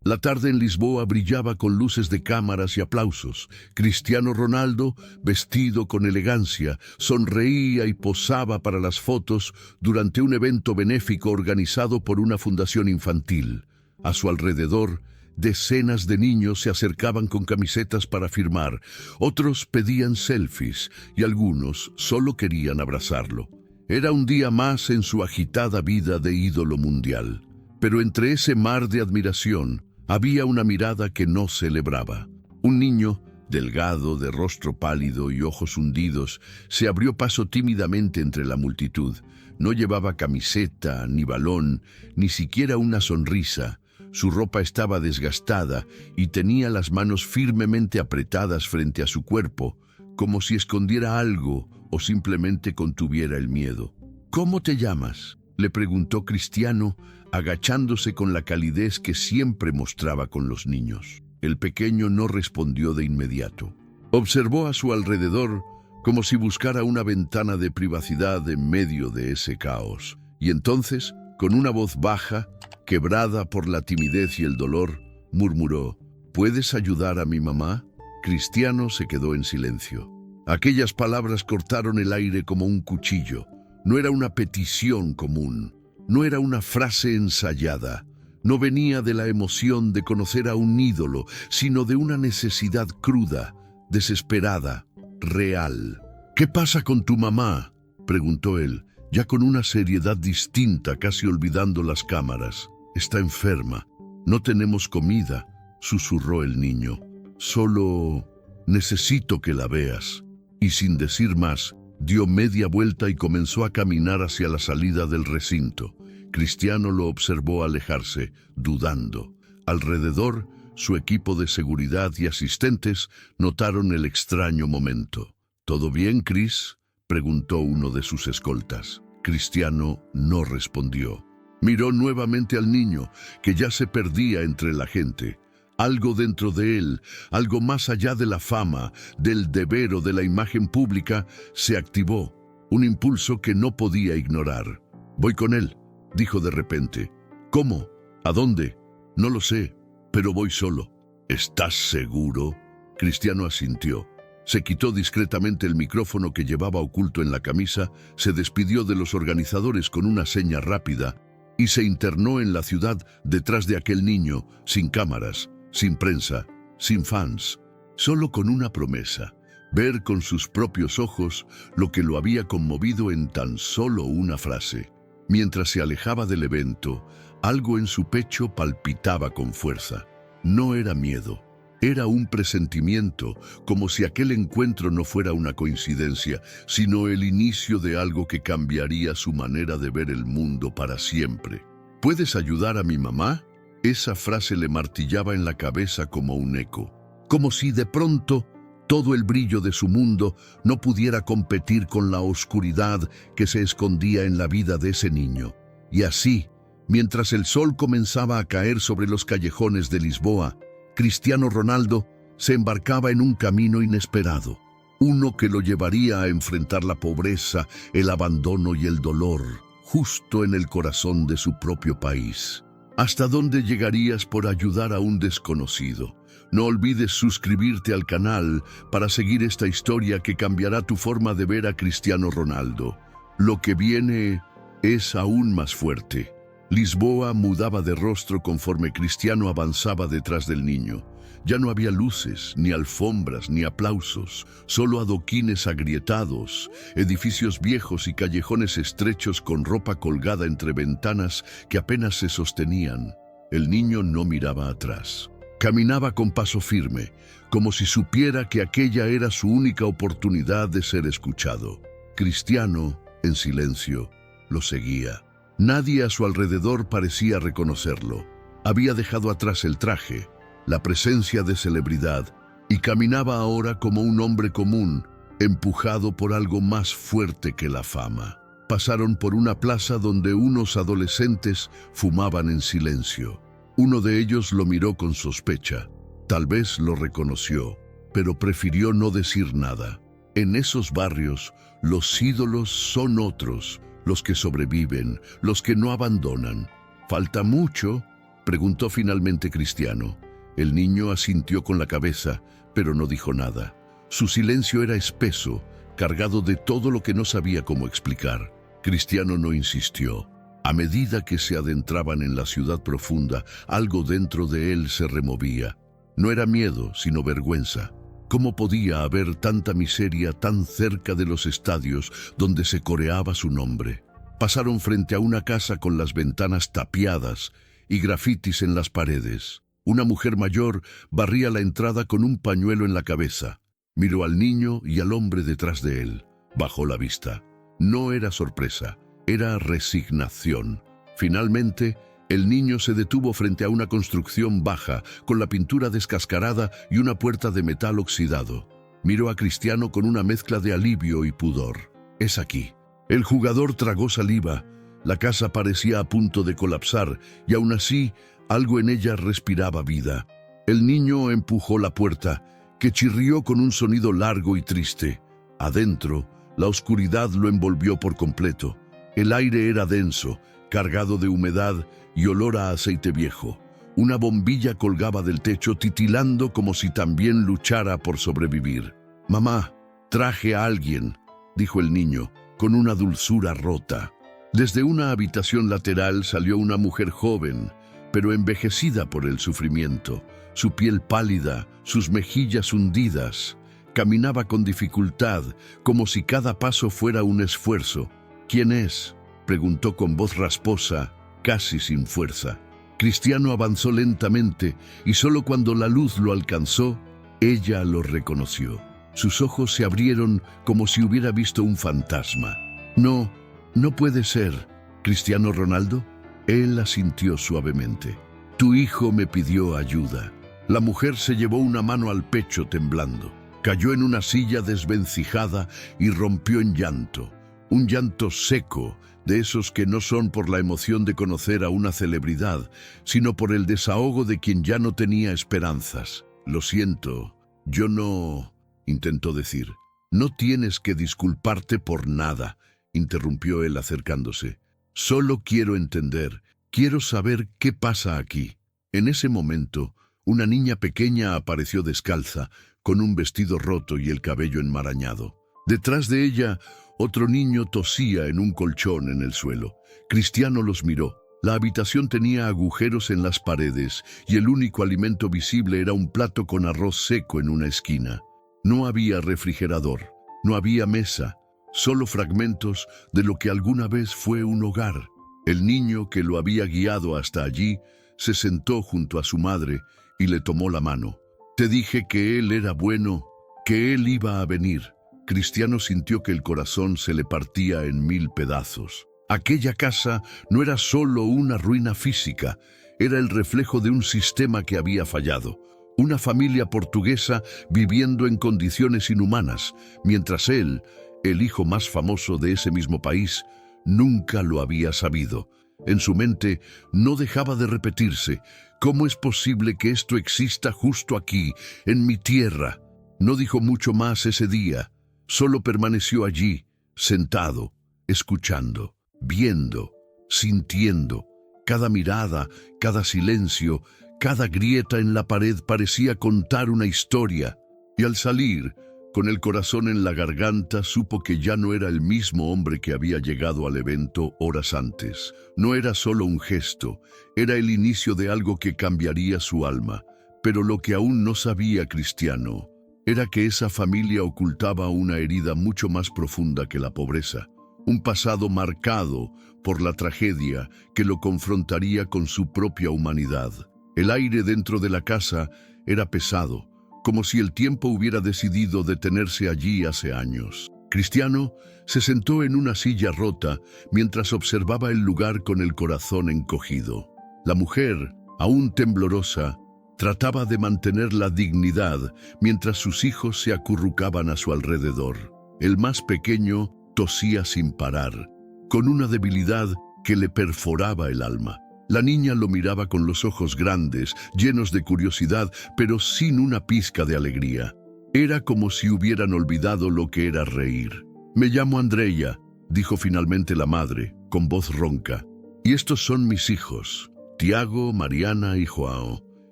La tarde en Lisboa brillaba con luces de cámaras y aplausos. Cristiano Ronaldo, vestido con elegancia, sonreía y posaba para las fotos durante un evento benéfico organizado por una fundación infantil. A su alrededor, decenas de niños se acercaban con camisetas para firmar, otros pedían selfies y algunos solo querían abrazarlo. Era un día más en su agitada vida de ídolo mundial. Pero entre ese mar de admiración, había una mirada que no celebraba. Un niño, delgado, de rostro pálido y ojos hundidos, se abrió paso tímidamente entre la multitud. No llevaba camiseta, ni balón, ni siquiera una sonrisa. Su ropa estaba desgastada y tenía las manos firmemente apretadas frente a su cuerpo, como si escondiera algo o simplemente contuviera el miedo. «¿Cómo te llamas?», le preguntó Cristiano, agachándose con la calidez que siempre mostraba con los niños. El pequeño no respondió de inmediato. Observó a su alrededor como si buscara una ventana de privacidad en medio de ese caos. Y entonces, con una voz baja, quebrada por la timidez y el dolor, murmuró: «¿Puedes ayudar a mi mamá?». Cristiano se quedó en silencio. Aquellas palabras cortaron el aire como un cuchillo. No era una petición común. No era una frase ensayada, no venía de la emoción de conocer a un ídolo, sino de una necesidad cruda, desesperada, real. «¿Qué pasa con tu mamá?», preguntó él, ya con una seriedad distinta, casi olvidando las cámaras. «Está enferma. No tenemos comida», susurró el niño. «Solo necesito que la veas». Y sin decir más, dio media vuelta y comenzó a caminar hacia la salida del recinto. Cristiano lo observó alejarse, dudando. Alrededor, su equipo de seguridad y asistentes notaron el extraño momento. «¿Todo bien, Chris?», preguntó uno de sus escoltas. Cristiano no respondió. Miró nuevamente al niño, que ya se perdía entre la gente. Algo dentro de él, algo más allá de la fama, del deber o de la imagen pública, se activó. Un impulso que no podía ignorar. «Voy con él», dijo de repente. «¿Cómo? ¿A dónde? No lo sé, pero voy solo». «¿Estás seguro?». Cristiano asintió. Se quitó discretamente el micrófono que llevaba oculto en la camisa, se despidió de los organizadores con una seña rápida y se internó en la ciudad detrás de aquel niño, sin cámaras, sin prensa, sin fans, solo con una promesa: ver con sus propios ojos lo que lo había conmovido en tan solo una frase. Mientras se alejaba del evento, algo en su pecho palpitaba con fuerza. No era miedo, era un presentimiento, como si aquel encuentro no fuera una coincidencia, sino el inicio de algo que cambiaría su manera de ver el mundo para siempre. «¿Puedes ayudar a mi mamá?». Esa frase le martillaba en la cabeza como un eco, como si de pronto todo el brillo de su mundo no pudiera competir con la oscuridad que se escondía en la vida de ese niño. Y así, mientras el sol comenzaba a caer sobre los callejones de Lisboa, Cristiano Ronaldo se embarcaba en un camino inesperado, uno que lo llevaría a enfrentar la pobreza, el abandono y el dolor, justo en el corazón de su propio país. ¿Hasta dónde llegarías por ayudar a un desconocido? No olvides suscribirte al canal para seguir esta historia que cambiará tu forma de ver a Cristiano Ronaldo. Lo que viene es aún más fuerte. Lisboa mudaba de rostro conforme Cristiano avanzaba detrás del niño. Ya no había luces, ni alfombras, ni aplausos, solo adoquines agrietados, edificios viejos y callejones estrechos con ropa colgada entre ventanas que apenas se sostenían. El niño no miraba atrás. Caminaba con paso firme, como si supiera que aquella era su única oportunidad de ser escuchado. Cristiano, en silencio, lo seguía. Nadie a su alrededor parecía reconocerlo. Había dejado atrás el traje, la presencia de celebridad, y caminaba ahora como un hombre común, empujado por algo más fuerte que la fama. Pasaron por una plaza donde unos adolescentes fumaban en silencio. Uno de ellos lo miró con sospecha. Tal vez lo reconoció, pero prefirió no decir nada. En esos barrios, los ídolos son otros, los que sobreviven, los que no abandonan. Falta mucho, preguntó finalmente Cristiano. El niño asintió con la cabeza, pero no dijo nada. Su silencio era espeso, cargado de todo lo que no sabía cómo explicar. Cristiano no insistió. A medida que se adentraban en la ciudad profunda, algo dentro de él se removía. No era miedo, sino vergüenza. ¿Cómo podía haber tanta miseria tan cerca de los estadios donde se coreaba su nombre? Pasaron frente a una casa con las ventanas tapiadas y grafitis en las paredes. Una mujer mayor barría la entrada con un pañuelo en la cabeza. Miró al niño y al hombre detrás de él. Bajó la vista. No era sorpresa, era resignación. Finalmente, el niño se detuvo frente a una construcción baja, con la pintura descascarada y una puerta de metal oxidado. Miró a Cristiano con una mezcla de alivio y pudor. «Es aquí». El jugador tragó saliva. La casa parecía a punto de colapsar, y aún así, algo en ella respiraba vida. El niño empujó la puerta, que chirrió con un sonido largo y triste. Adentro, la oscuridad lo envolvió por completo. El aire era denso, cargado de humedad y olor a aceite viejo. Una bombilla colgaba del techo titilando como si también luchara por sobrevivir. «Mamá, traje a alguien», dijo el niño, con una dulzura rota. Desde una habitación lateral salió una mujer joven, pero envejecida por el sufrimiento. Su piel pálida, sus mejillas hundidas. Caminaba con dificultad, como si cada paso fuera un esfuerzo. «¿Quién es?», preguntó con voz rasposa, casi sin fuerza. Cristiano avanzó lentamente y solo cuando la luz lo alcanzó, ella lo reconoció. Sus ojos se abrieron como si hubiera visto un fantasma. «No, no puede ser. ¿Cristiano Ronaldo?». Él asintió suavemente. «Tu hijo me pidió ayuda». La mujer se llevó una mano al pecho temblando. Cayó en una silla desvencijada y rompió en llanto. Un llanto seco, de esos que no son por la emoción de conocer a una celebridad, sino por el desahogo de quien ya no tenía esperanzas. «Lo siento, yo no», intentó decir. «No tienes que disculparte por nada», interrumpió él acercándose. «Solo quiero entender, quiero saber qué pasa aquí». En ese momento, una niña pequeña apareció descalza, con un vestido roto y el cabello enmarañado. Detrás de ella, otro niño tosía en un colchón en el suelo. Cristiano los miró. La habitación tenía agujeros en las paredes y el único alimento visible era un plato con arroz seco en una esquina. No había refrigerador, no había mesa, solo fragmentos de lo que alguna vez fue un hogar. El niño que lo había guiado hasta allí se sentó junto a su madre y le tomó la mano. «Te dije que él era bueno, que él iba a venir». Cristiano sintió que el corazón se le partía en 1000 pedazos. Aquella casa no era solo una ruina física, era el reflejo de un sistema que había fallado. Una familia portuguesa viviendo en condiciones inhumanas, mientras él, el hijo más famoso de ese mismo país, nunca lo había sabido. En su mente no dejaba de repetirse: «¿Cómo es posible que esto exista justo aquí, en mi tierra?». No dijo mucho más ese día. Solo permaneció allí, sentado, escuchando, viendo, sintiendo. Cada mirada, cada silencio, cada grieta en la pared parecía contar una historia. Y al salir, con el corazón en la garganta, supo que ya no era el mismo hombre que había llegado al evento horas antes. No era solo un gesto, era el inicio de algo que cambiaría su alma. Pero lo que aún no sabía Cristiano era que esa familia ocultaba una herida mucho más profunda que la pobreza, un pasado marcado por la tragedia que lo confrontaría con su propia humanidad. El aire dentro de la casa era pesado, como si el tiempo hubiera decidido detenerse allí hace años. Cristiano se sentó en una silla rota mientras observaba el lugar con el corazón encogido. La mujer, aún temblorosa, trataba de mantener la dignidad mientras sus hijos se acurrucaban a su alrededor. El más pequeño tosía sin parar, con una debilidad que le perforaba el alma. La niña lo miraba con los ojos grandes, llenos de curiosidad, pero sin una pizca de alegría. Era como si hubieran olvidado lo que era reír. «Me llamo Andreia», dijo finalmente la madre, con voz ronca. «Y estos son mis hijos. Tiago, Mariana y Joao.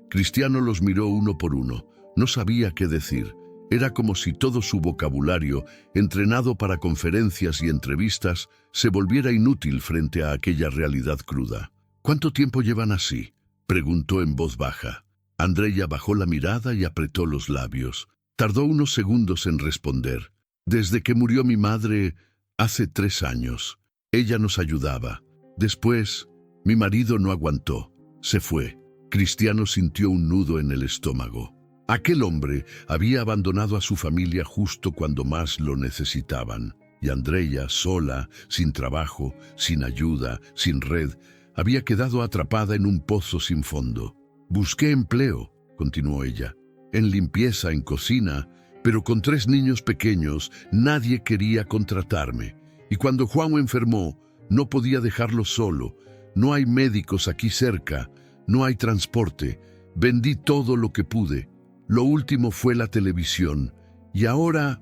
Cristiano los miró uno por uno. No sabía qué decir. Era como si todo su vocabulario, entrenado para conferencias y entrevistas, se volviera inútil frente a aquella realidad cruda. ¿Cuánto tiempo llevan así?, preguntó en voz baja. Andreya bajó la mirada y apretó los labios. Tardó unos segundos en responder. Desde que murió mi madre, hace 3 años. Ella nos ayudaba. Después, mi marido no aguantó. Se fue. Cristiano sintió un nudo en el estómago. Aquel hombre había abandonado a su familia justo cuando más lo necesitaban. Y Andreya, sola, sin trabajo, sin ayuda, sin red, había quedado atrapada en un pozo sin fondo. Busqué empleo, continuó ella, en limpieza, en cocina, pero con 3 niños pequeños nadie quería contratarme. Y cuando Juan enfermó, no podía dejarlo solo. No hay médicos aquí cerca, no hay transporte. Vendí todo lo que pude. Lo último fue la televisión. Y ahora,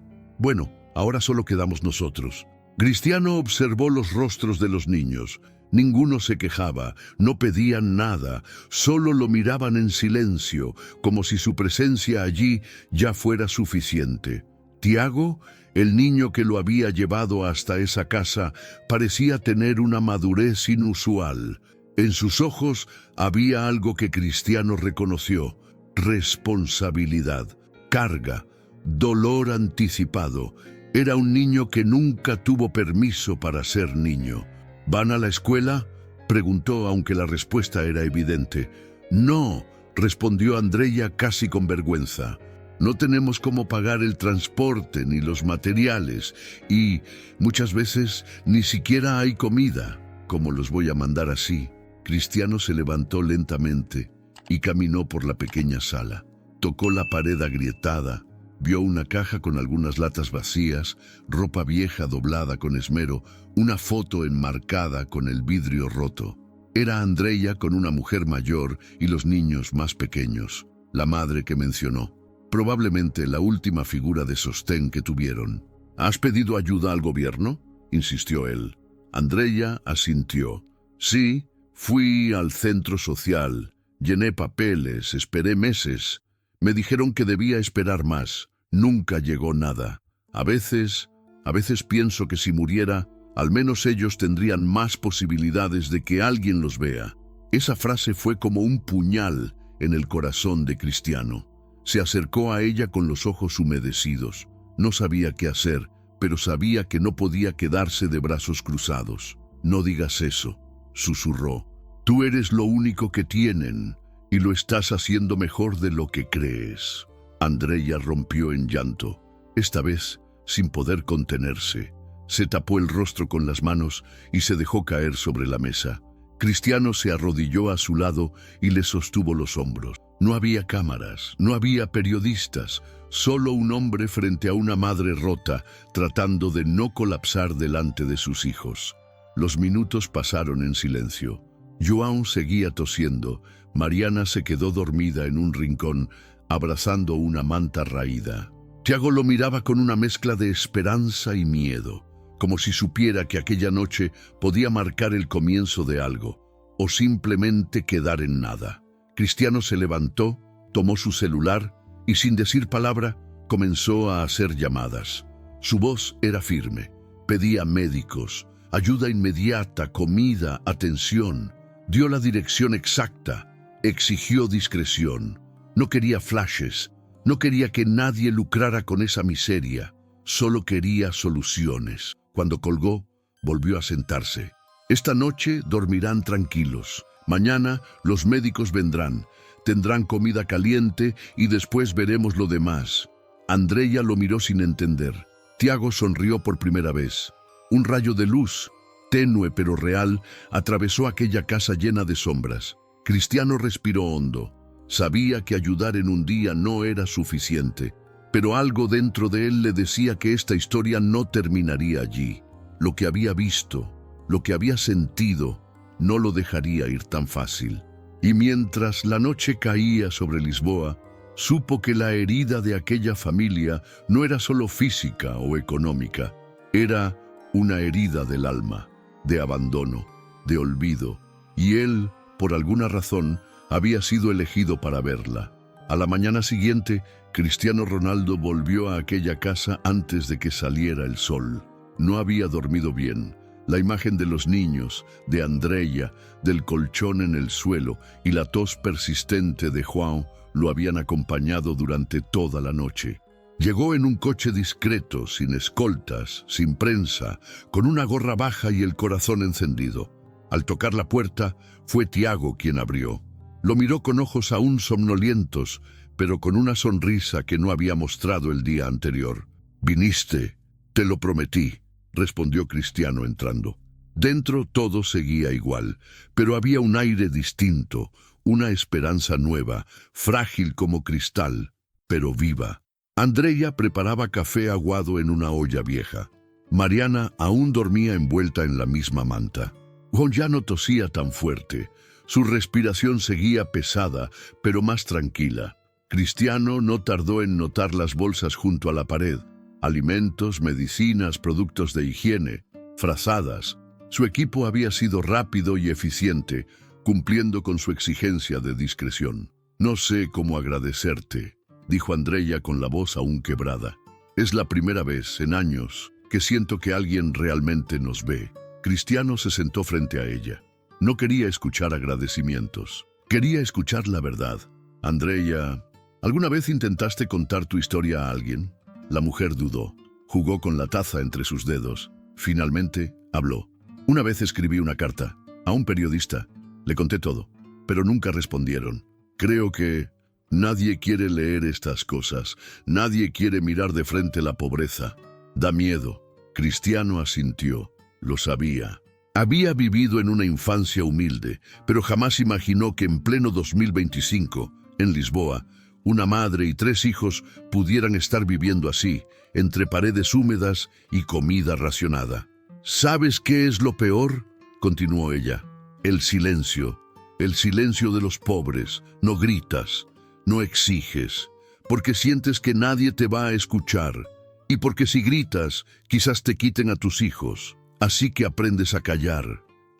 ahora solo quedamos nosotros. Cristiano observó los rostros de los niños. Ninguno se quejaba, no pedían nada, solo lo miraban en silencio, como si su presencia allí ya fuera suficiente. Tiago, el niño que lo había llevado hasta esa casa, parecía tener una madurez inusual. En sus ojos había algo que Cristiano reconoció: responsabilidad, carga, dolor anticipado. Era un niño que nunca tuvo permiso para ser niño. ¿Van a la escuela?, preguntó, aunque la respuesta era evidente. No, respondió Andreya casi con vergüenza. No tenemos cómo pagar el transporte ni los materiales y muchas veces ni siquiera hay comida. ¿Cómo los voy a mandar así? Cristiano se levantó lentamente y caminó por la pequeña sala. Tocó la pared agrietada, vio una caja con algunas latas vacías, ropa vieja doblada con esmero, una foto enmarcada con el vidrio roto. Era Andreya con una mujer mayor y los niños más pequeños, la madre que mencionó. Probablemente la última figura de sostén que tuvieron. ¿Has pedido ayuda al gobierno?, insistió él. Andreya asintió. Sí, fui al centro social, llené papeles, esperé meses. Me dijeron que debía esperar más. Nunca llegó nada. A veces pienso que si muriera, al menos ellos tendrían más posibilidades de que alguien los vea. Esa frase fue como un puñal en el corazón de Cristiano. Se acercó a ella con los ojos humedecidos. No sabía qué hacer, pero sabía que no podía quedarse de brazos cruzados. No digas eso, susurró. Tú eres lo único que tienen y lo estás haciendo mejor de lo que crees. Andreya rompió en llanto, esta vez sin poder contenerse. Se tapó el rostro con las manos y se dejó caer sobre la mesa. Cristiano se arrodilló a su lado y le sostuvo los hombros. No había cámaras, no había periodistas, solo un hombre frente a una madre rota, tratando de no colapsar delante de sus hijos. Los minutos pasaron en silencio. João seguía tosiendo. Mariana se quedó dormida en un rincón, abrazando una manta raída. Tiago lo miraba con una mezcla de esperanza y miedo, como si supiera que aquella noche podía marcar el comienzo de algo, o simplemente quedar en nada. Cristiano se levantó, tomó su celular y sin decir palabra comenzó a hacer llamadas. Su voz era firme. Pedía médicos, ayuda inmediata, comida, atención. Dio la dirección exacta, exigió discreción. No quería flashes, no quería que nadie lucrara con esa miseria, solo quería soluciones. Cuando colgó, volvió a sentarse. Esta noche dormirán tranquilos. Mañana los médicos vendrán, tendrán comida caliente y después veremos lo demás. Andreya lo miró sin entender. Tiago sonrió por primera vez. Un rayo de luz, tenue pero real, atravesó aquella casa llena de sombras. Cristiano respiró hondo. Sabía que ayudar en un día no era suficiente, pero algo dentro de él le decía que esta historia no terminaría allí. Lo que había visto, lo que había sentido, no lo dejaría ir tan fácil. Y mientras la noche caía sobre Lisboa, supo que la herida de aquella familia no era solo física o económica, era una herida del alma, de abandono, de olvido, y él por alguna razón, había sido elegido para verla. A la mañana siguiente, Cristiano Ronaldo volvió a aquella casa antes de que saliera el sol. No había dormido bien. La imagen de los niños, de Andreia, del colchón en el suelo y la tos persistente de João lo habían acompañado durante toda la noche. Llegó en un coche discreto, sin escoltas, sin prensa, con una gorra baja y el corazón encendido. Al tocar la puerta, fue Tiago quien abrió. Lo miró con ojos aún somnolientos, pero con una sonrisa que no había mostrado el día anterior. «Viniste, te lo prometí», respondió Cristiano entrando. Dentro todo seguía igual, pero había un aire distinto, una esperanza nueva, frágil como cristal, pero viva. Andreia preparaba café aguado en una olla vieja. Mariana aún dormía envuelta en la misma manta. Juan ya no tosía tan fuerte. Su respiración seguía pesada, pero más tranquila. Cristiano no tardó en notar las bolsas junto a la pared. Alimentos, medicinas, productos de higiene, frazadas. Su equipo había sido rápido y eficiente, cumpliendo con su exigencia de discreción. «No sé cómo agradecerte», dijo Andreia con la voz aún quebrada. «Es la primera vez en años que siento que alguien realmente nos ve». Cristiano se sentó frente a ella. No quería escuchar agradecimientos. Quería escuchar la verdad. «Andreia, ¿alguna vez intentaste contar tu historia a alguien?» La mujer dudó. Jugó con la taza entre sus dedos. Finalmente, habló. «Una vez escribí una carta a un periodista. Le conté todo, pero nunca respondieron. Creo que nadie quiere leer estas cosas. Nadie quiere mirar de frente la pobreza. Da miedo». Cristiano asintió. Lo sabía. Había vivido en una infancia humilde, pero jamás imaginó que en pleno 2025, en Lisboa, una madre y 3 hijos pudieran estar viviendo así, entre paredes húmedas y comida racionada. «¿Sabes qué es lo peor?», continuó ella. «El silencio de los pobres. No gritas, no exiges, porque sientes que nadie te va a escuchar, y porque si gritas, quizás te quiten a tus hijos. Así que aprendes a callar».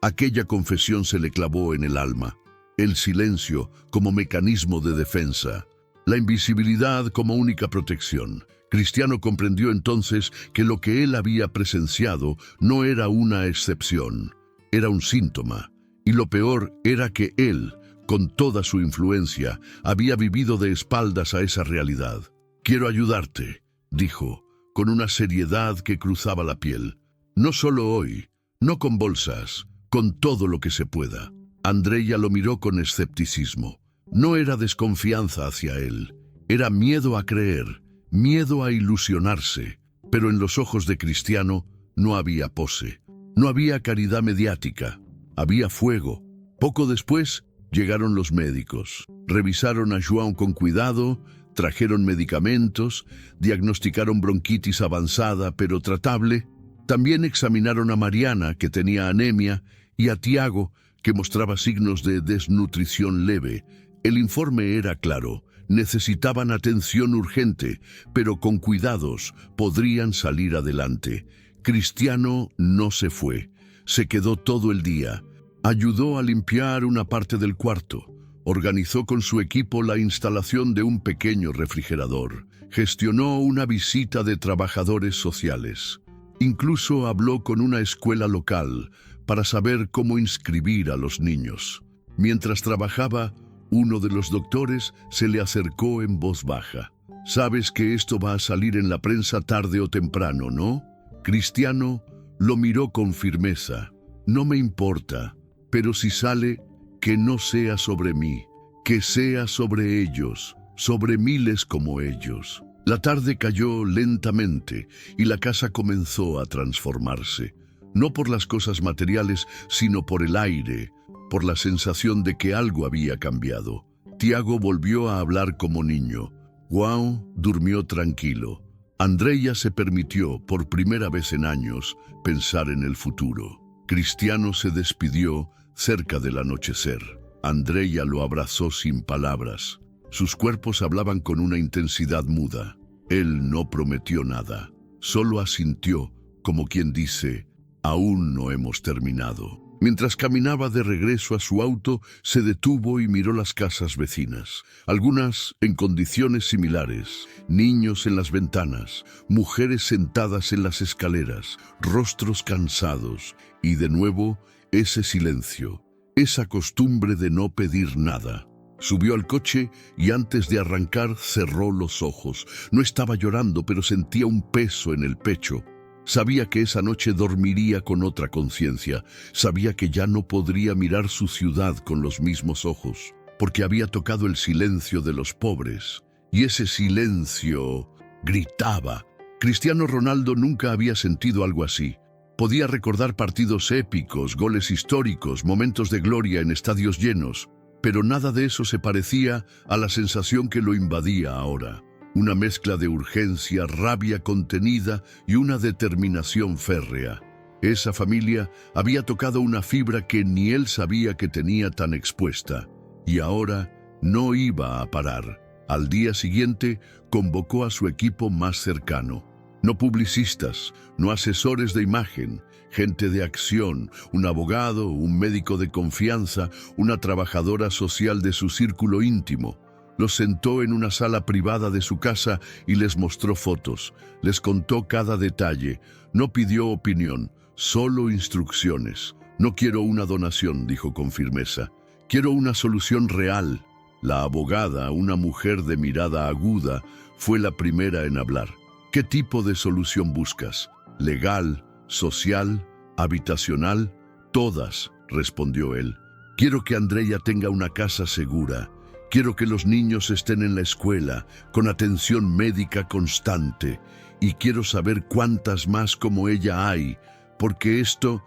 Aquella confesión se le clavó en el alma. El silencio como mecanismo de defensa. La invisibilidad como única protección. Cristiano comprendió entonces que lo que él había presenciado no era una excepción, era un síntoma. Y lo peor era que él, con toda su influencia, había vivido de espaldas a esa realidad. «Quiero ayudarte», dijo, con una seriedad que cruzaba la piel. «No solo hoy, no con bolsas, con todo lo que se pueda». Andreia lo miró con escepticismo. No era desconfianza hacia él, era miedo a creer, miedo a ilusionarse. Pero en los ojos de Cristiano no había pose, no había caridad mediática, había fuego. Poco después llegaron los médicos, revisaron a João con cuidado, trajeron medicamentos, diagnosticaron bronquitis avanzada pero tratable. También examinaron a Mariana, que tenía anemia, y a Tiago, que mostraba signos de desnutrición leve. El informe era claro: necesitaban atención urgente, pero con cuidados podrían salir adelante. Cristiano no se fue, se quedó todo el día. Ayudó a limpiar una parte del cuarto, organizó con su equipo la instalación de un pequeño refrigerador, gestionó una visita de trabajadores sociales. Incluso habló con una escuela local para saber cómo inscribir a los niños. Mientras trabajaba, uno de los doctores se le acercó en voz baja. «Sabes que esto va a salir en la prensa tarde o temprano, ¿no?». Cristiano lo miró con firmeza. «No me importa, pero si sale, que no sea sobre mí, que sea sobre ellos, sobre miles como ellos». La tarde cayó lentamente y la casa comenzó a transformarse. No por las cosas materiales, sino por el aire, por la sensación de que algo había cambiado. Tiago volvió a hablar como niño. João durmió tranquilo. Andreia se permitió, por primera vez en años, pensar en el futuro. Cristiano se despidió cerca del anochecer. Andreia lo abrazó sin palabras. Sus cuerpos hablaban con una intensidad muda. Él no prometió nada, solo asintió, como quien dice: «Aún no hemos terminado». Mientras caminaba de regreso a su auto, se detuvo y miró las casas vecinas, algunas en condiciones similares, niños en las ventanas, mujeres sentadas en las escaleras, rostros cansados, y de nuevo ese silencio, esa costumbre de no pedir nada. Subió al coche y antes de arrancar cerró los ojos. No estaba llorando, pero sentía un peso en el pecho. Sabía que esa noche dormiría con otra conciencia. Sabía que ya no podría mirar su ciudad con los mismos ojos, porque había tocado el silencio de los pobres. Y ese silencio gritaba. Cristiano Ronaldo nunca había sentido algo así. Podía recordar partidos épicos, goles históricos, momentos de gloria en estadios llenos, pero nada de eso se parecía a la sensación que lo invadía ahora. Una mezcla de urgencia, rabia contenida y una determinación férrea. Esa familia había tocado una fibra que ni él sabía que tenía tan expuesta, y ahora no iba a parar. Al día siguiente convocó a su equipo más cercano. No publicistas, no asesores de imagen, gente de acción, un abogado, un médico de confianza, una trabajadora social de su círculo íntimo. Los sentó en una sala privada de su casa y les mostró fotos. Les contó cada detalle. No pidió opinión, solo instrucciones. No quiero una donación, dijo con firmeza. Quiero una solución real. La abogada, una mujer de mirada aguda, fue la primera en hablar. ¿Qué tipo de solución buscas? ¿Legal, social, habitacional? Todas, respondió él. Quiero que Andrea tenga una casa segura. Quiero que los niños estén en la escuela, con atención médica constante. Y quiero saber cuántas más como ella hay, porque esto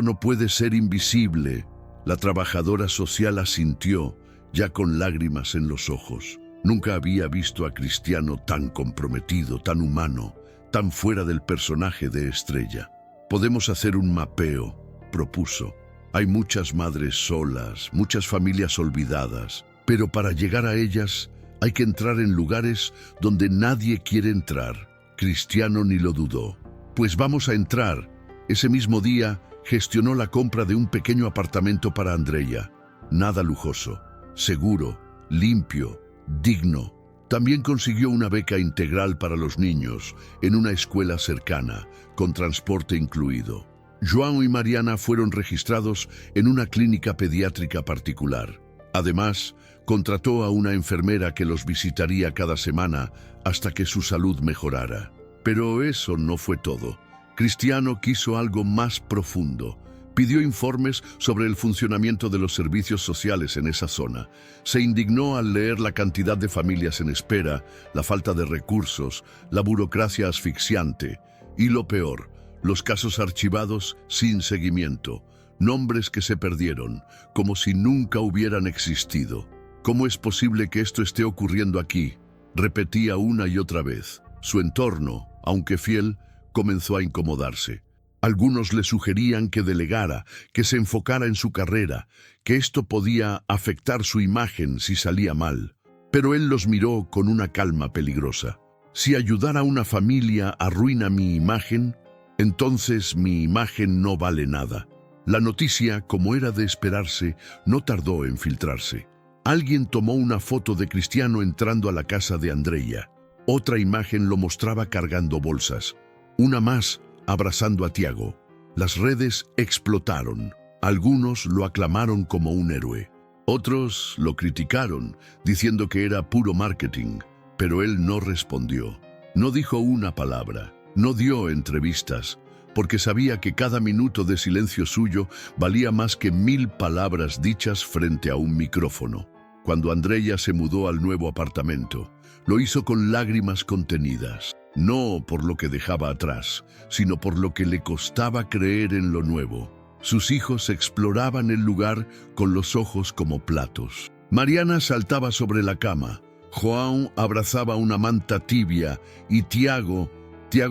no puede ser invisible. La trabajadora social asintió, ya con lágrimas en los ojos. Nunca había visto a Cristiano tan comprometido, tan humano, tan fuera del personaje de estrella. Podemos hacer un mapeo, propuso. Hay muchas madres solas, muchas familias olvidadas, pero para llegar a ellas hay que entrar en lugares donde nadie quiere entrar. Cristiano ni lo dudó. Pues vamos a entrar. Ese mismo día gestionó la compra de un pequeño apartamento para Andrea. Nada lujoso, seguro, limpio, digno. También consiguió una beca integral para los niños en una escuela cercana, con transporte incluido. João y Mariana fueron registrados en una clínica pediátrica particular. Además, contrató a una enfermera que los visitaría cada semana hasta que su salud mejorara. Pero eso no fue todo. Cristiano quiso algo más profundo. Pidió informes sobre el funcionamiento de los servicios sociales en esa zona. Se indignó al leer la cantidad de familias en espera, la falta de recursos, la burocracia asfixiante y, lo peor, los casos archivados sin seguimiento, nombres que se perdieron, como si nunca hubieran existido. ¿Cómo es posible que esto esté ocurriendo aquí?, repetía una y otra vez. Su entorno, aunque fiel, comenzó a incomodarse. Algunos le sugerían que delegara, que se enfocara en su carrera, que esto podía afectar su imagen si salía mal. Pero él los miró con una calma peligrosa. Si ayudar a una familia arruina mi imagen, entonces mi imagen no vale nada. La noticia, como era de esperarse, no tardó en filtrarse. Alguien tomó una foto de Cristiano entrando a la casa de Andrea. Otra imagen lo mostraba cargando bolsas. Una más, abrazando a Tiago. Las redes explotaron. Algunos lo aclamaron como un héroe. Otros lo criticaron, diciendo que era puro marketing. Pero él no respondió. No dijo una palabra. No dio entrevistas, porque sabía que cada minuto de silencio suyo valía más que 1000 palabras dichas frente a un micrófono. Cuando Andrea se mudó al nuevo apartamento, lo hizo con lágrimas contenidas. No por lo que dejaba atrás, sino por lo que le costaba creer en lo nuevo. Sus hijos exploraban el lugar con los ojos como platos. Mariana saltaba sobre la cama. João abrazaba una manta tibia y Tiago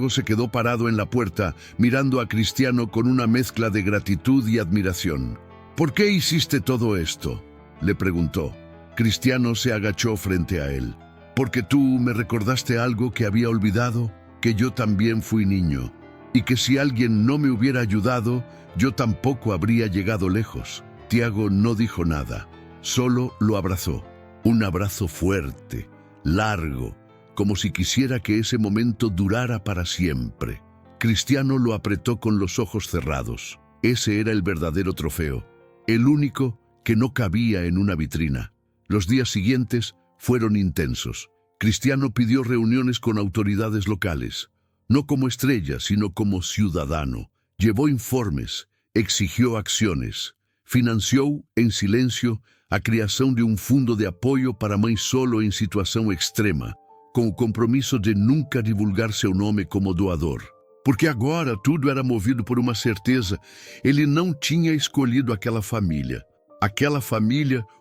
se quedó parado en la puerta, mirando a Cristiano con una mezcla de gratitud y admiración. ¿Por qué hiciste todo esto?, le preguntó. Cristiano se agachó frente a él. Porque tú me recordaste algo que había olvidado, que yo también fui niño. y que si alguien no me hubiera ayudado, yo tampoco habría llegado lejos. Tiago no dijo nada, solo lo abrazó. Un abrazo fuerte, largo, como si quisiera que ese momento durara para siempre. Cristiano lo apretó con los ojos cerrados. Ese era el verdadero trofeo, el único que no cabía en una vitrina. Los días siguientes fueron intensos. Cristiano pidió reuniones con autoridades locales, no como estrella, sino como ciudadano. Llevó informes, exigió acciones, financió en silencio a criação de um fundo de apoio para mães solo em situação extrema, com o compromisso de nunca divulgar seu nome como doador. Porque agora tudo era movido por uma certeza: ele não tinha escolhido aquela família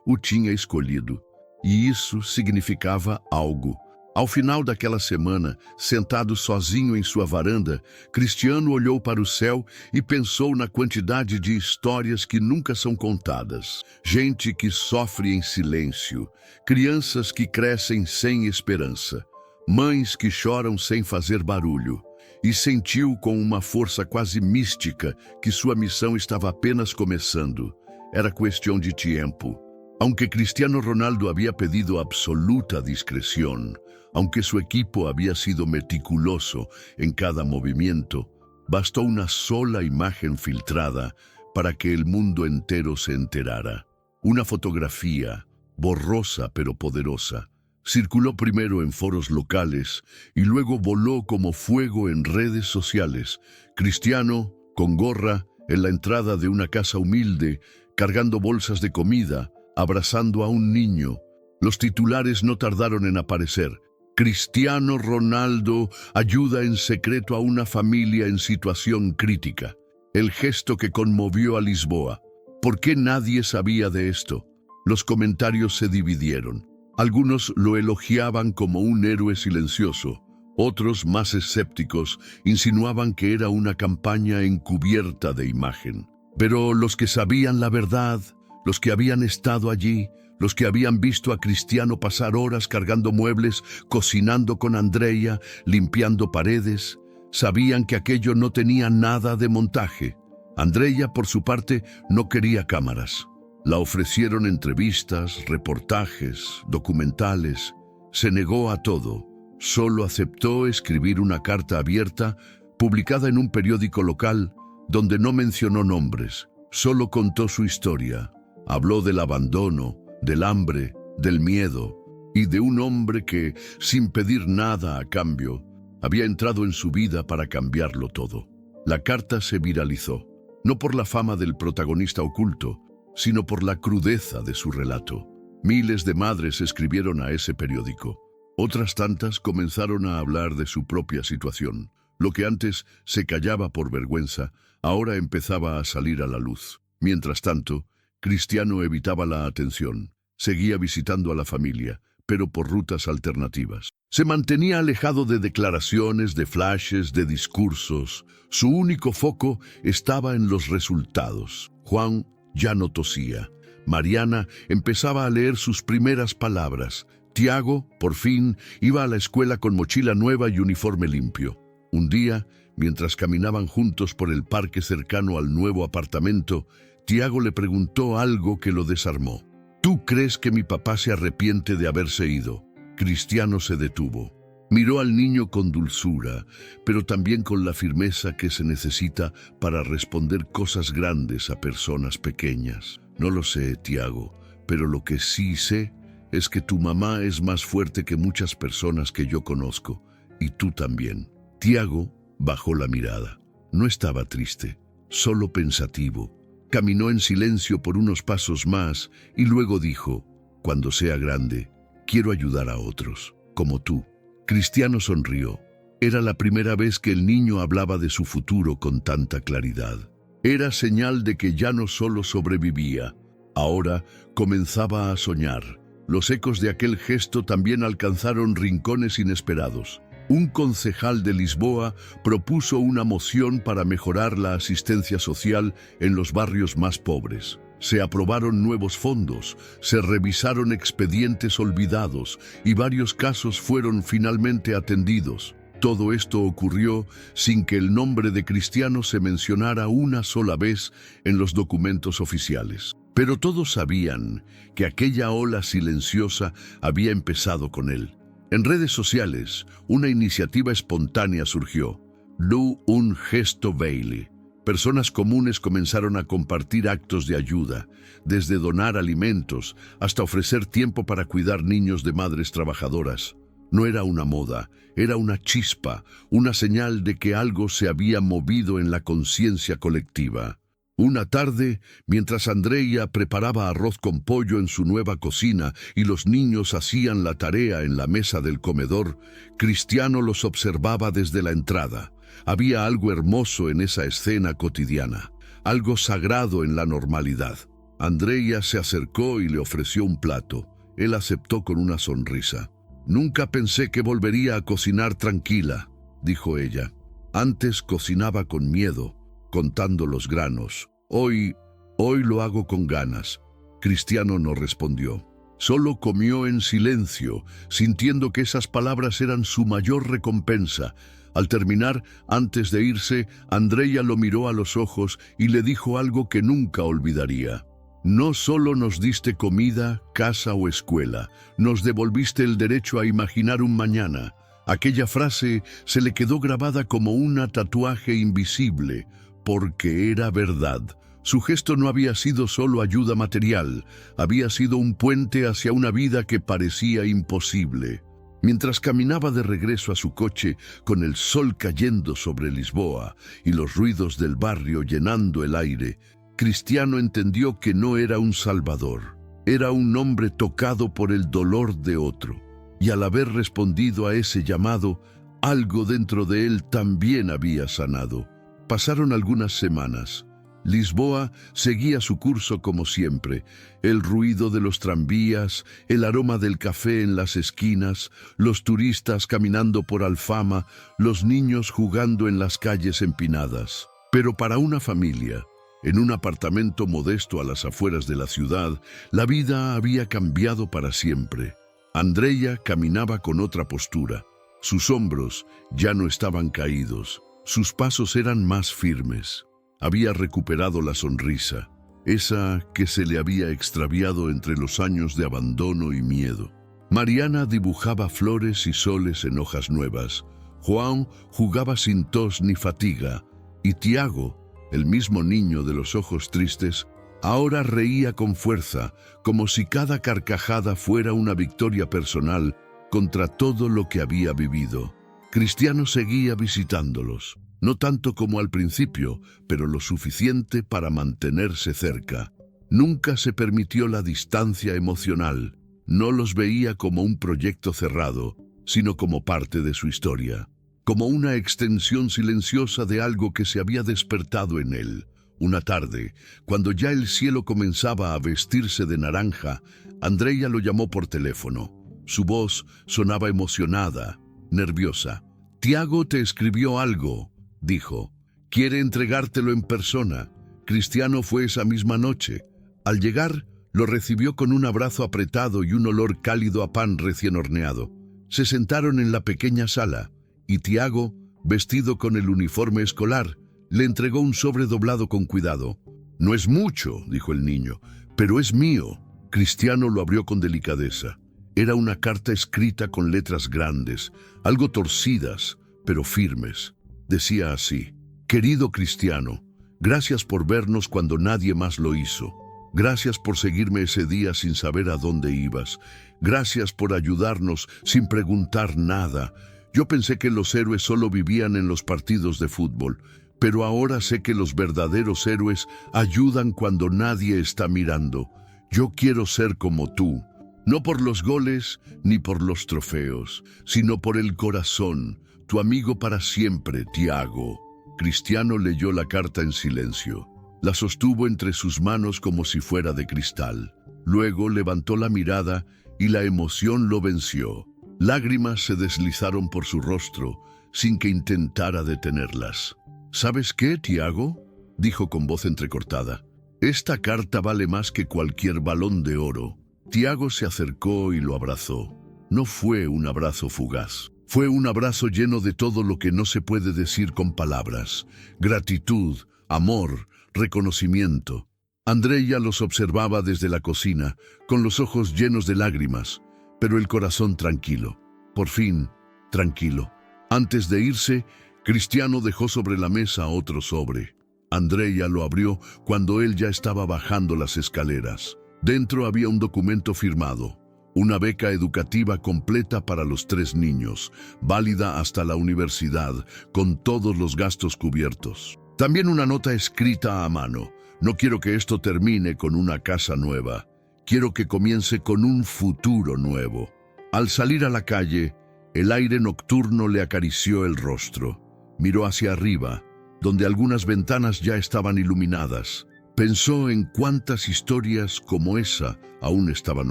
o tinha escolhido. E isso significava algo. Ao final daquela semana, sentado sozinho em sua varanda, Cristiano olhou para o céu e pensou na quantidade de histórias que nunca são contadas. Gente que sofre em silêncio, crianças que crescem sem esperança, mães que choram sem fazer barulho. E sentiu com uma força quase mística que sua missão estava apenas começando. Era questão de tempo. Aunque Cristiano Ronaldo había pedido absoluta discreción, aunque su equipo había sido meticuloso en cada movimiento, bastó una sola imagen filtrada para que el mundo entero se enterara. Una fotografía, borrosa pero poderosa, circuló primero en foros locales y luego voló como fuego en redes sociales. Cristiano, con gorra, en la entrada de una casa humilde, cargando bolsas de comida, abrazando a un niño. Los titulares no tardaron en aparecer. Cristiano Ronaldo ayuda en secreto a una familia en situación crítica. El gesto que conmovió a Lisboa. ¿Por qué nadie sabía de esto? Los comentarios se dividieron. Algunos lo elogiaban como un héroe silencioso. Otros, más escépticos, insinuaban que era una campaña encubierta de imagen. Pero los que sabían la verdad, los que habían estado allí, los que habían visto a Cristiano pasar horas cargando muebles, cocinando con Andrea, limpiando paredes, sabían que aquello no tenía nada de montaje. Andrea, por su parte, no quería cámaras. La ofrecieron entrevistas, reportajes, documentales. Se negó a todo. Solo aceptó escribir una carta abierta, publicada en un periódico local, donde no mencionó nombres. Solo contó su historia. Habló del abandono, del hambre, del miedo y de un hombre que, sin pedir nada a cambio, había entrado en su vida para cambiarlo todo. La carta se viralizó, no por la fama del protagonista oculto, sino por la crudeza de su relato. Miles de madres escribieron a ese periódico. Otras tantas comenzaron a hablar de su propia situación. Lo que antes se callaba por vergüenza, ahora empezaba a salir a la luz. Mientras tanto, Cristiano evitaba la atención. Seguía visitando a la familia, pero por rutas alternativas. Se mantenía alejado de declaraciones, de flashes, de discursos. Su único foco estaba en los resultados. Juan ya no tosía. Mariana empezaba a leer sus primeras palabras. Tiago, por fin, iba a la escuela con mochila nueva y uniforme limpio. Un día, mientras caminaban juntos por el parque cercano al nuevo apartamento, Tiago le preguntó algo que lo desarmó. ¿Tú crees que mi papá se arrepiente de haberse ido? Cristiano se detuvo. Miró al niño con dulzura, pero también con la firmeza que se necesita para responder cosas grandes a personas pequeñas. No lo sé, Tiago, pero lo que sí sé es que tu mamá es más fuerte que muchas personas que yo conozco, y tú también. Tiago bajó la mirada. No estaba triste, solo pensativo. Caminó en silencio por unos pasos más y luego dijo: cuando sea grande, quiero ayudar a otros, como tú. Cristiano sonrió. Era la primera vez que el niño hablaba de su futuro con tanta claridad. Era señal de que ya no solo sobrevivía, ahora comenzaba a soñar. Los ecos de aquel gesto también alcanzaron rincones inesperados. Un concejal de Lisboa propuso una moción para mejorar la asistencia social en los barrios más pobres. Se aprobaron nuevos fondos, se revisaron expedientes olvidados y varios casos fueron finalmente atendidos. Todo esto ocurrió sin que el nombre de Cristiano se mencionara una sola vez en los documentos oficiales. Pero todos sabían que aquella ola silenciosa había empezado con él. En redes sociales, una iniciativa espontánea surgió. Do un gesto Bailey. Personas comunes comenzaron a compartir actos de ayuda, desde donar alimentos hasta ofrecer tiempo para cuidar niños de madres trabajadoras. No era una moda, era una chispa, una señal de que algo se había movido en la conciencia colectiva. Una tarde, mientras Andrea preparaba arroz con pollo en su nueva cocina y los niños hacían la tarea en la mesa del comedor, Cristiano los observaba desde la entrada. Había algo hermoso en esa escena cotidiana, algo sagrado en la normalidad. Andrea se acercó y le ofreció un plato. Él aceptó con una sonrisa. «Nunca pensé que volvería a cocinar tranquila», dijo ella. «Antes cocinaba con miedo, contando los granos. Hoy lo hago con ganas». Cristiano no respondió. Solo comió en silencio, sintiendo que esas palabras eran su mayor recompensa. Al terminar, antes de irse, Andrea lo miró a los ojos y le dijo algo que nunca olvidaría. «No solo nos diste comida, casa o escuela, nos devolviste el derecho a imaginar un mañana». Aquella frase se le quedó grabada como un tatuaje invisible, porque era verdad. Su gesto no había sido solo ayuda material, había sido un puente hacia una vida que parecía imposible. Mientras caminaba de regreso a su coche, con el sol cayendo sobre Lisboa y los ruidos del barrio llenando el aire, Cristiano entendió que no era un salvador, era un hombre tocado por el dolor de otro. Y al haber respondido a ese llamado, algo dentro de él también había sanado. Pasaron algunas semanas. Lisboa seguía su curso como siempre. El ruido de los tranvías, el aroma del café en las esquinas, los turistas caminando por Alfama, los niños jugando en las calles empinadas. Pero para una familia, en un apartamento modesto a las afueras de la ciudad, la vida había cambiado para siempre. Andrea caminaba con otra postura. Sus hombros ya no estaban caídos. Sus pasos eran más firmes. Había recuperado la sonrisa, esa que se le había extraviado entre los años de abandono y miedo. Mariana dibujaba flores y soles en hojas nuevas. Juan jugaba sin tos ni fatiga. Y Tiago, el mismo niño de los ojos tristes, ahora reía con fuerza, como si cada carcajada fuera una victoria personal contra todo lo que había vivido. Cristiano seguía visitándolos, no tanto como al principio, pero lo suficiente para mantenerse cerca. Nunca se permitió la distancia emocional. No los veía como un proyecto cerrado, sino como parte de su historia, como una extensión silenciosa de algo que se había despertado en él. Una tarde, cuando ya el cielo comenzaba a vestirse de naranja, Andrea lo llamó por teléfono. Su voz sonaba emocionada, nerviosa. «Tiago te escribió algo», dijo. «Quiere entregártelo en persona». Cristiano fue esa misma noche. Al llegar, lo recibió con un abrazo apretado y un olor cálido a pan recién horneado. Se sentaron en la pequeña sala, y Tiago, vestido con el uniforme escolar, le entregó un sobre doblado con cuidado. «No es mucho», dijo el niño, «pero es mío». Cristiano lo abrió con delicadeza. Era una carta escrita con letras grandes, algo torcidas, pero firmes. Decía así: «Querido Cristiano, gracias por vernos cuando nadie más lo hizo. Gracias por seguirme ese día sin saber a dónde ibas. Gracias por ayudarnos sin preguntar nada. Yo pensé que los héroes solo vivían en los partidos de fútbol, pero ahora sé que los verdaderos héroes ayudan cuando nadie está mirando. Yo quiero ser como tú, no por los goles ni por los trofeos, sino por el corazón. Tu amigo para siempre, Tiago». Cristiano leyó la carta en silencio. La sostuvo entre sus manos como si fuera de cristal. Luego levantó la mirada y la emoción lo venció. Lágrimas se deslizaron por su rostro sin que intentara detenerlas. «¿Sabes qué, Tiago?», dijo con voz entrecortada. «Esta carta vale más que cualquier balón de oro». Tiago se acercó y lo abrazó. No fue un abrazo fugaz. Fue un abrazo lleno de todo lo que no se puede decir con palabras: gratitud, amor, reconocimiento. Andreya los observaba desde la cocina, con los ojos llenos de lágrimas, pero el corazón tranquilo. Por fin, tranquilo. Antes de irse, Cristiano dejó sobre la mesa otro sobre. Andreya lo abrió cuando él ya estaba bajando las escaleras. Dentro había un documento firmado: una beca educativa completa para los 3 niños, válida hasta la universidad, con todos los gastos cubiertos. También una nota escrita a mano: no quiero que esto termine con una casa nueva, quiero que comience con un futuro nuevo. Al salir a la calle, el aire nocturno le acarició el rostro. Miró hacia arriba, donde algunas ventanas ya estaban iluminadas. Pensó en cuántas historias como esa aún estaban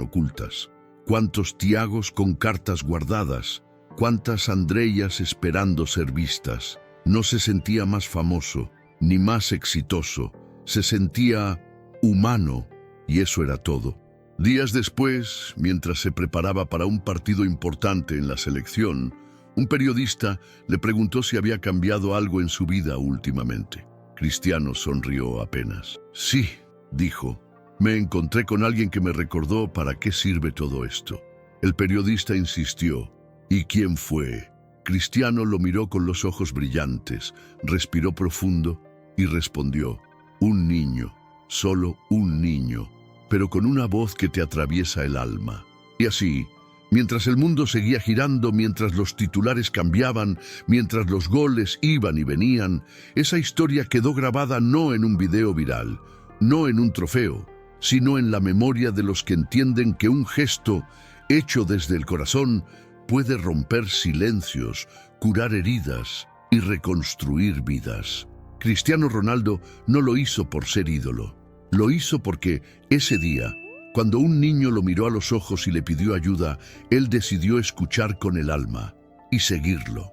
ocultas, cuántos Tiagos con cartas guardadas, cuántas Andreyas esperando ser vistas. No se sentía más famoso, ni más exitoso. Se sentía humano, y eso era todo. Días después, mientras se preparaba para un partido importante en la selección, un periodista le preguntó si había cambiado algo en su vida últimamente. Cristiano sonrió apenas. Sí, dijo, me encontré con alguien que me recordó para qué sirve todo esto. El periodista insistió. ¿Y quién fue? Cristiano lo miró con los ojos brillantes, respiró profundo y respondió: un niño, solo un niño, pero con una voz que te atraviesa el alma. Y así, mientras el mundo seguía girando, mientras los titulares cambiaban, mientras los goles iban y venían, esa historia quedó grabada no en un video viral, no en un trofeo, sino en la memoria de los que entienden que un gesto hecho desde el corazón puede romper silencios, curar heridas y reconstruir vidas. Cristiano Ronaldo no lo hizo por ser ídolo, lo hizo porque ese día, cuando un niño lo miró a los ojos y le pidió ayuda, él decidió escuchar con el alma y seguirlo.